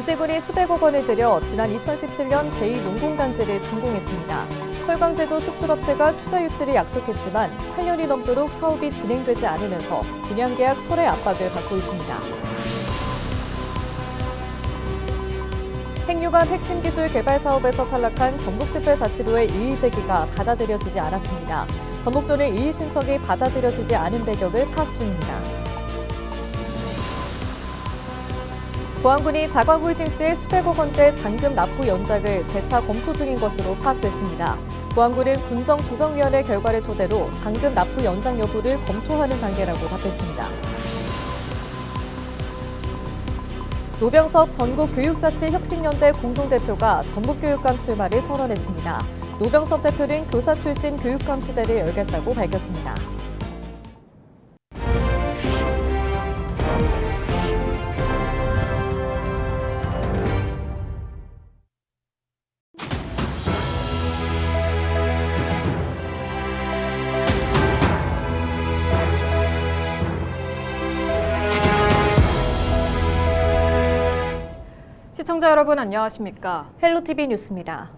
임실군이 수백억 원을 들여 지난 2017년 제2농공단지를 준공했습니다. 철강제조 수출업체가 투자 유치를 약속했지만 8년이 넘도록 사업이 진행되지 않으면서 분양계약 철회 압박을 받고 있습니다. 핵융합 핵심 기술 개발 사업에서 탈락한 전북특별자치도의 이의 제기가 받아들여지지 않았습니다. 전북도는 이의 신청이 받아들여지지 않은 배경을 파악 중입니다. 보안군이 자광홀딩스의 수백억 원대 잔금 납부 연장을 재차 검토 중인 것으로 파악됐습니다. 보안군은 군정조정위원회 결과를 토대로 잔금 납부 연장 여부를 검토하는 단계라고 답했습니다. 노병섭 전국교육자치혁신연대 공동대표가 전북교육감 출마를 선언했습니다. 노병섭 대표는 교사 출신 교육감 시대를 열겠다고 밝혔습니다. 시청자 여러분 안녕하십니까? 헬로티비 뉴스입니다.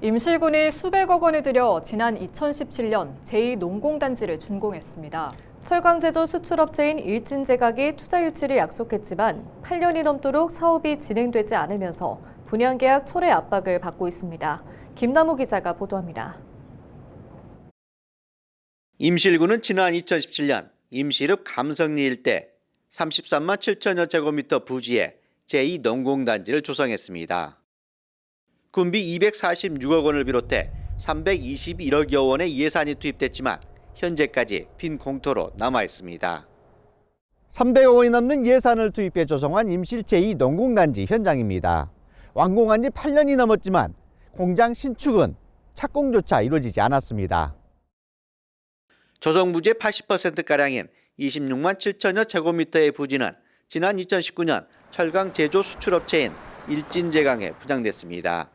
임실군이 수백억 원을 들여 지난 2017년 제2농공단지를 준공했습니다. 철강제조 수출업체인 일진제각이 투자 유치를 약속했지만 8년이 넘도록 사업이 진행되지 않으면서 분양계약 철회 압박을 받고 있습니다. 김남우 기자가 보도합니다. 임실군은 지난 2017년 임실읍 감성리 일대 33만 7천여 제곱미터 부지에 제2농공단지를 조성했습니다. 군비 246억 원을 비롯해 321억여 원의 예산이 투입됐지만 현재까지 빈 공터로 남아 있습니다. 300억 원이 넘는 예산을 투입해 조성한 임실 제2농공단지 현장입니다. 완공한 지 8년이 넘었지만 공장 신축은 착공조차 이루어지지 않았습니다. 조성 부지의 80%가량인 26만 7천여 제곱미터의 부지는 지난 2019년 철강 제조 수출업체인 일진제강에 분양됐습니다.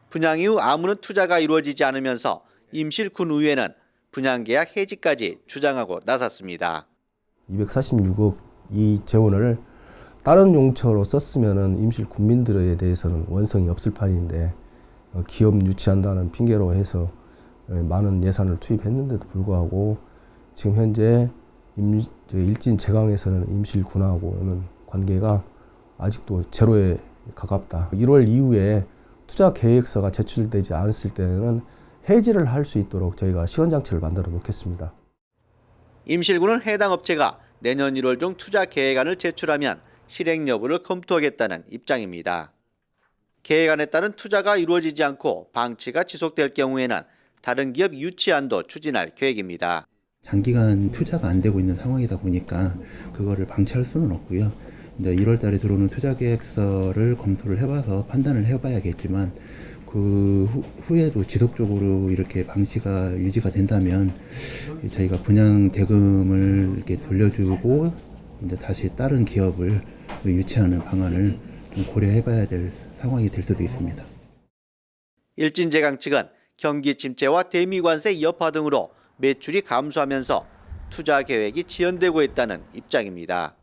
분양 이후 아무런 투자가 이루어지지 않으면서 임실군의회는 분양계약 해지까지 주장하고 나섰습니다. 246억 이 재원을 다른 용처로 썼으면 임실 군민들에 대해서는 원성이 없을 판인데 기업 유치한다는 핑계로 해서 많은 예산을 투입했는데도 불구하고 지금 현재 일진제강에서는 임실군하고는 관계가 아직도 제로에 가깝다. 1월 이후에 투자 계획서가 제출되지 않았을 때는 해지를 할 수 있도록 저희가 시간장치를 만들어 놓겠습니다. 임실군은 해당 업체가 내년 1월 중 투자 계획안을 제출하면 실행 여부를 검토하겠다는 입장입니다. 계획안에 따른 투자가 이루어지지 않고 방치가 지속될 경우에는 다른 기업 유치안도 추진할 계획입니다. 장기간 투자가 안 되고 있는 상황이다 보니까 그거를 방치할 수는 없고요. 이제 1월 달에 들어오는 투자 계획서를 검토를 해봐서 판단을 해봐야겠지만 그 후에도 지속적으로 이렇게 방치가 유지가 된다면 저희가 분양 대금을 이렇게 돌려주고 이제 다시 다른 기업을 유치하는 방안을 좀 고려해봐야 될 상황이 될 수도 있습니다. 일진제강 측은 경기 침체와 대미관세 여파 등으로 매출이 감소하면서 투자 계획이 지연되고 있다는 입장입니다.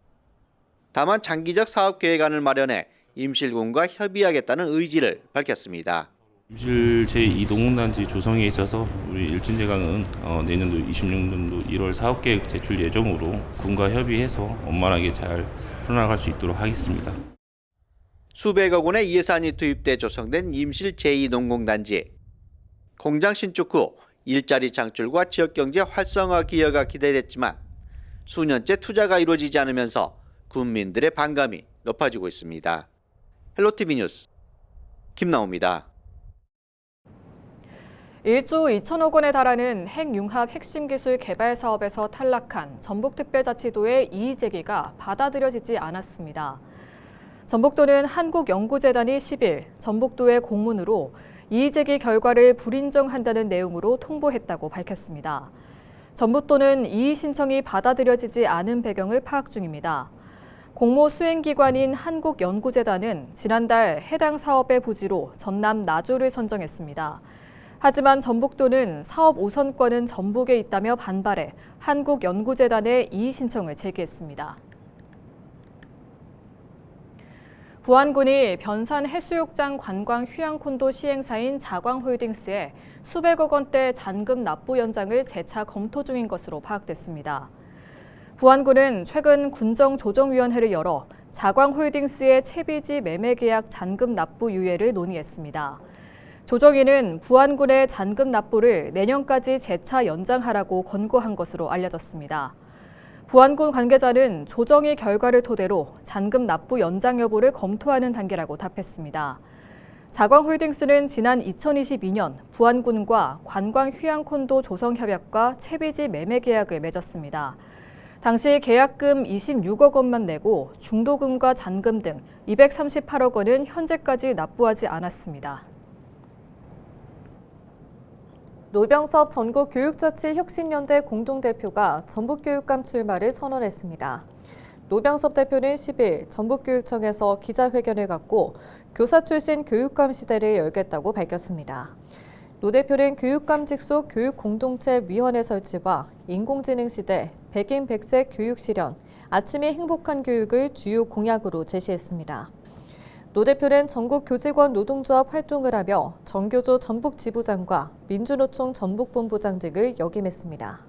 다만 장기적 사업 계획안을 마련해 임실군과 협의하겠다는 의지를 밝혔습니다. 임실 제2농공단지 조성에 있어서 우리 일진제강은 내년도 26년도 1월 사업계획 제출 예정으로 군과 협의해서 원만하게 잘 풀어나갈 수 있도록 하겠습니다. 수백억 원의 예산이 투입돼 조성된 임실 제2농공단지. 공장 신축 후 일자리 창출과 지역경제 활성화 기여가 기대됐지만 수년째 투자가 이루어지지 않으면서 군민들의 반감이 높아지고 있습니다. 헬로티비 뉴스 김나옵니다. 1조 2천억 원에 달하는 핵융합 핵심 기술 개발 사업에서 탈락한 전북특별자치도의 이의 제기가 받아들여지지 않았습니다. 전북도는 한국연구재단이 10일 전북도의 공문으로 이의 제기 결과를 불인정한다는 내용으로 통보했다고 밝혔습니다. 전북도는 이의 신청이 받아들여지지 않은 배경을 파악 중입니다. 공모 수행기관인 한국연구재단은 지난달 해당 사업의 부지로 전남 나주를 선정했습니다. 하지만 전북도는 사업 우선권은 전북에 있다며 반발해 한국연구재단에 이의 신청을 제기했습니다. 부안군이 변산 해수욕장 관광 휴양콘도 시행사인 자광홀딩스에 수백억 원대 잔금 납부 연장을 재차 검토 중인 것으로 파악됐습니다. 부안군은 최근 군정조정위원회를 열어 자광홀딩스의 채비지 매매 계약 잔금 납부 유예를 논의했습니다. 조정위는 부안군의 잔금 납부를 내년까지 재차 연장하라고 권고한 것으로 알려졌습니다. 부안군 관계자는 조정위 결과를 토대로 잔금 납부 연장 여부를 검토하는 단계라고 답했습니다. 자광홀딩스는 지난 2022년 부안군과 관광휴양콘도 조성협약과 채비지 매매 계약을 맺었습니다. 당시 계약금 26억 원만 내고 중도금과 잔금 등 238억 원은 현재까지 납부하지 않았습니다. 노병섭 전국교육자치혁신연대 공동대표가 전북교육감 출마를 선언했습니다. 노병섭 대표는 10일 전북교육청에서 기자회견을 갖고 교사 출신 교육감 시대를 열겠다고 밝혔습니다. 노 대표는 교육감 직속 교육공동체위원회 설치와 인공지능 시대, 백인 백색 교육 실현, 아침이 행복한 교육을 주요 공약으로 제시했습니다. 노 대표는 전국 교직원 노동조합 활동을 하며 정교조 전북지부장과 민주노총 전북본부장 등을 역임했습니다.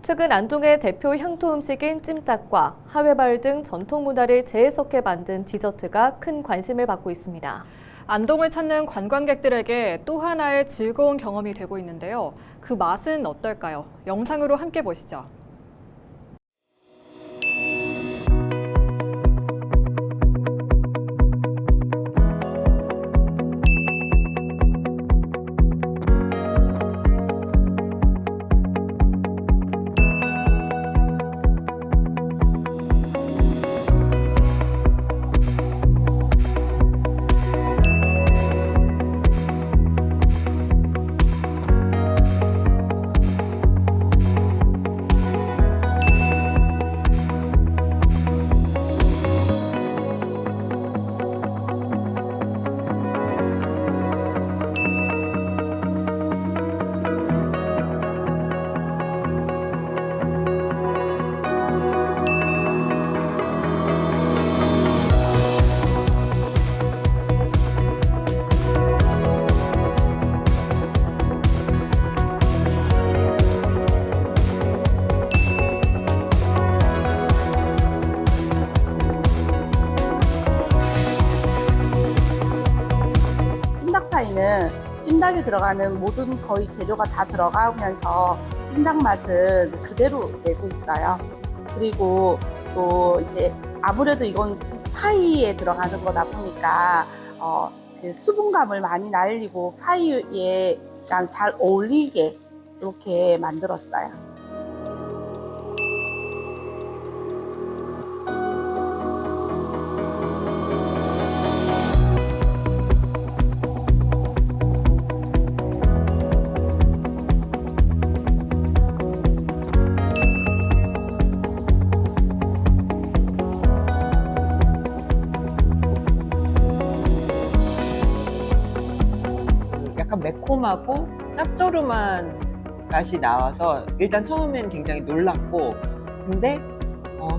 최근 안동의 대표 향토 음식인 찜닭과 하회마을 등 전통 문화를 재해석해 만든 디저트가 큰 관심을 받고 있습니다. 안동을 찾는 관광객들에게 또 하나의 즐거운 경험이 되고 있는데요. 그 맛은 어떨까요? 영상으로 함께 보시죠. 찜닭파이는 찜닭에 들어가는 모든 거의 재료가 다 들어가면서 찜닭 맛은 그대로 내고 있어요. 그리고 또 이제 아무래도 이건 파이에 들어가는 거다 보니까 그 수분감을 많이 날리고 파이에랑 잘 어울리게 이렇게 만들었어요. 약간 매콤하고 짭조름한 맛이 나와서 일단 처음엔 굉장히 놀랐고, 근데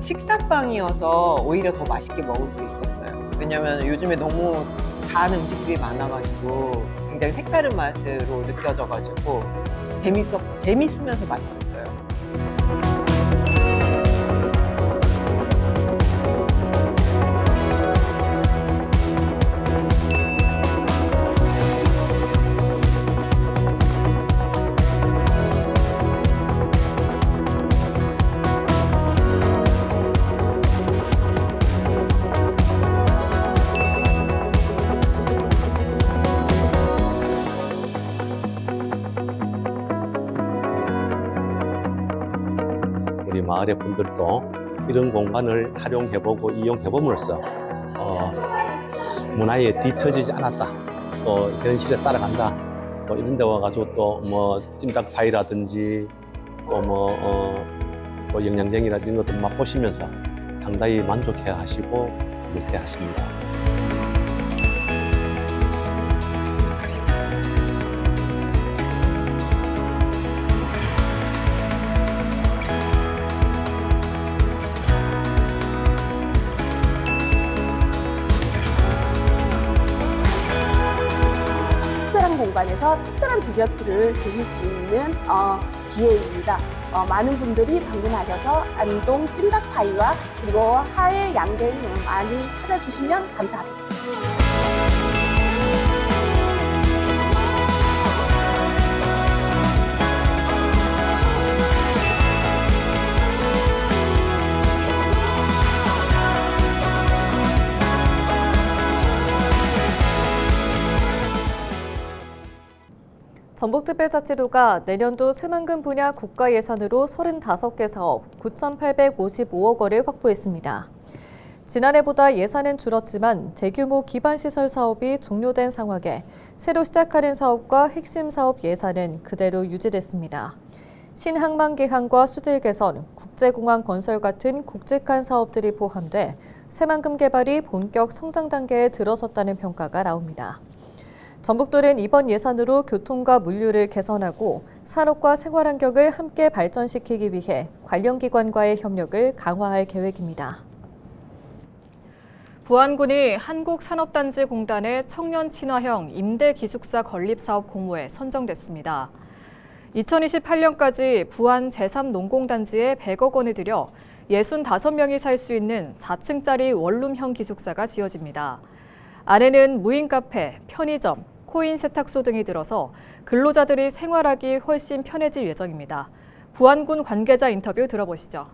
식사빵이어서 오히려 더 맛있게 먹을 수 있었어요. 왜냐면 요즘에 너무 단 음식들이 많아가지고 굉장히 색다른 맛으로 느껴져가지고 재밌으면서 맛있었어요. 우리 마을의 분들도 이런 공간을 활용해보고 이용해봄으로써 문화에 뒤처지지 않았다, 또 현실에 따라간다, 또 이런 데 와가지고 또 뭐 찜닭파이라든지 또 영양쟁이라든지 이런 것들 맛보시면서 상당히 만족해 하시고 이렇게 하십니다. 상쾌한 디저트를 드실 수 있는 기회입니다. 많은 분들이 방문하셔서 안동 찜닭파이와 그리고 하회 양갱 많이 찾아주시면 감사하겠습니다. 전북특별자치도가 내년도 새만금 분야 국가 예산으로 35개 사업 9,855억 원을 확보했습니다. 지난해보다 예산은 줄었지만 대규모 기반시설 사업이 종료된 상황에 새로 시작하는 사업과 핵심 사업 예산은 그대로 유지됐습니다. 신항만개항과 수질 개선, 국제공항 건설 같은 굵직한 사업들이 포함돼 새만금 개발이 본격 성장 단계에 들어섰다는 평가가 나옵니다. 전북도는 이번 예산으로 교통과 물류를 개선하고 산업과 생활환경을 함께 발전시키기 위해 관련 기관과의 협력을 강화할 계획입니다. 부안군이 한국산업단지공단의 청년 친화형 임대기숙사 건립사업 공모에 선정됐습니다. 2028년까지 부안 제3농공단지에 100억 원을 들여 65명이 살 수 있는 4층짜리 원룸형 기숙사가 지어집니다. 안에는 무인 카페, 편의점, 코인 세탁소 등이 들어서 근로자들이 생활하기 훨씬 편해질 예정입니다. 부안군 관계자 인터뷰 들어보시죠.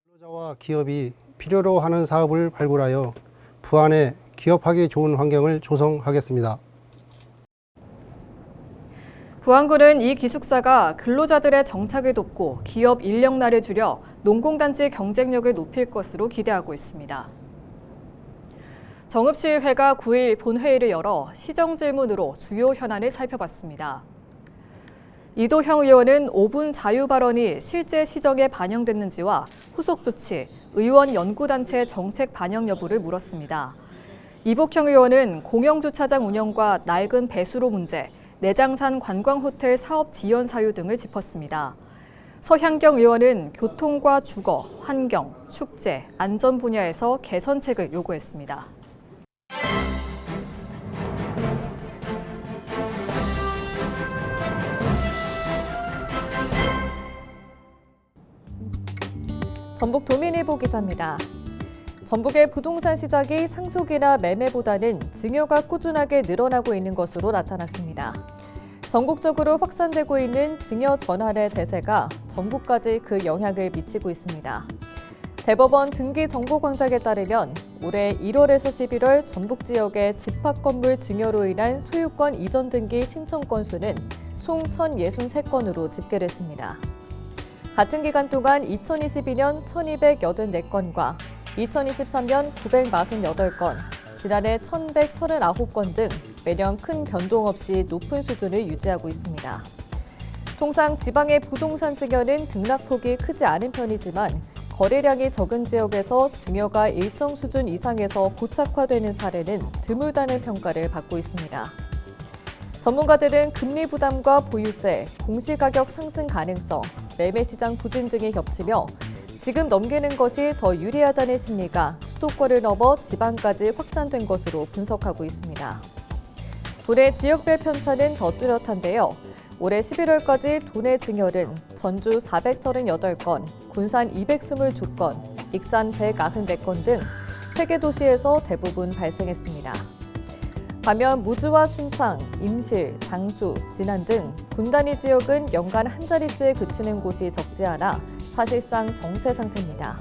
근로자와 기업이 필요로 하는 사업을 발굴하여 부안에 기업하기 좋은 환경을 조성하겠습니다. 부안군은 이 기숙사가 근로자들의 정착을 돕고 기업 인력날을 줄여 농공단지 경쟁력을 높일 것으로 기대하고 있습니다. 정읍시의회가 9일 본회의를 열어 시정질문으로 주요 현안을 살펴봤습니다. 이도형 의원은 5분 자유 발언이 실제 시정에 반영됐는지와 후속 조치, 의원 연구단체 정책 반영 여부를 물었습니다. 이복형 의원은 공영주차장 운영과 낡은 배수로 문제, 내장산 관광호텔 사업 지연 사유 등을 짚었습니다. 서향경 의원은 교통과 주거, 환경, 축제, 안전 분야에서 개선책을 요구했습니다. 전북 도민일보 기자입니다. 전북의 부동산 시장이 상속이나 매매보다는 증여가 꾸준하게 늘어나고 있는 것으로 나타났습니다. 전국적으로 확산되고 있는 증여 전환의 대세가 전북까지 그 영향을 미치고 있습니다. 대법원 등기정보광장에 따르면 올해 1월에서 11월 전북 지역의 집합건물 증여로 인한 소유권 이전 등기 신청 건수는 총 1,063건으로 집계됐습니다. 같은 기간 동안 2022년 1,284건과 2023년 948건, 지난해 1,139건 등 매년 큰 변동 없이 높은 수준을 유지하고 있습니다. 통상 지방의 부동산 증여는 등락폭이 크지 않은 편이지만 거래량이 적은 지역에서 증여가 일정 수준 이상에서 고착화되는 사례는 드물다는 평가를 받고 있습니다. 전문가들은 금리 부담과 보유세, 공시가격 상승 가능성, 매매시장 부진 등이 겹치며 지금 넘기는 것이 더 유리하다는 심리가 수도권을 넘어 지방까지 확산된 것으로 분석하고 있습니다. 도내 지역별 편차는 더 뚜렷한데요. 올해 11월까지 도내 증여는 전주 438건, 군산 222건, 익산 194건 등 3개 도시에서 대부분 발생했습니다. 반면 무주와 순창, 임실, 장수, 진안 등 군단위 지역은 연간 한 자릿수에 그치는 곳이 적지 않아 사실상 정체 상태입니다.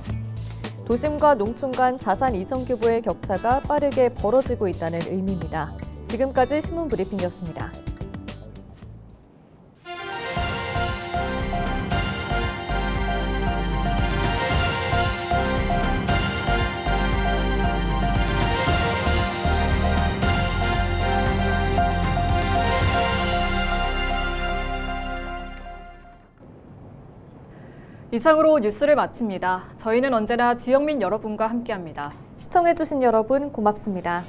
도심과 농촌 간 자산 이전 규모의 격차가 빠르게 벌어지고 있다는 의미입니다. 지금까지 신문 브리핑이었습니다. 이상으로 뉴스를 마칩니다. 저희는 언제나 지역민 여러분과 함께합니다. 시청해주신 여러분 고맙습니다.